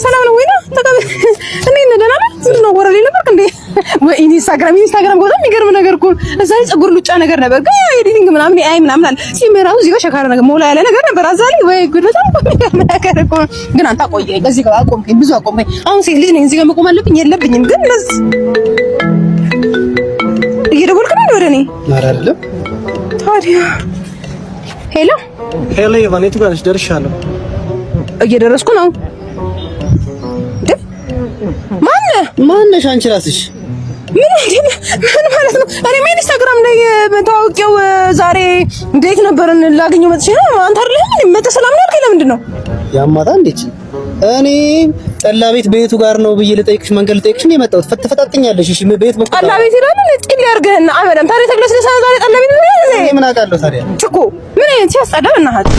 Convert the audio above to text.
ሰላም ነው ወይ ነው ተቀበል እንዴ እንደና ነው ወራ ላይ ነበር እንዴ ወይ ኢንስታግራም ጎታ የሚገርም ነገር እኮ እዛ ላይ ፀጉር ሉጫ ነገር ነበር ግን ኤዲቲንግ ምናምን አይ ምናምን አለ ሲመራው እዚህ ጋር ሸካራ ነገር ሞላ ያለ ነገር ነበር አዛሊ ወይ ጉድ በጣም የሚገርም ነገር እኮ ግን አንተ አቆየኝ እዚህ ጋር አቆምከኝ ብዙ አቆምከኝ አሁን ሴት ልጅ ነኝ እዚህ ጋር መቆም አለብኝ የለብኝም ግን እየደወልክ ነው ወደ እኔ ኧረ አይደለም ታዲያ ሄሎ የቫኔቱ ጋር ደርሻለሁ እየደረስኩ ነው ማነሽ አንቺ ራስሽ ምን ማለት ነው? እኔ ኢንስታግራም ላይ ተዋውቄው ዛሬ እንዴት ነበርን ላገኘው መጥቼ ነው አንተ አይደለም ምን መተ ሰላም ነው ያልከኝ ለምንድን ነው ያማታ እንዴት እኔ ጠላ ቤት ቤቱ ጋር ነው ብዬ ልጠይቅሽ መንገድ ልጠይቅሽ ነው የመጣሁት ፈትፈታጥኛለሽ እሺ ቤት በቃ ጠላ ቤት ይላል ጥል ያርገህና አበለም ታዲያ ተግለስ ለሰና ዛሬ ጠላ ቤት ነው እኔ ምን አውቃለሁ ታዲያ እኮ ምን ሲያስጠላ እናት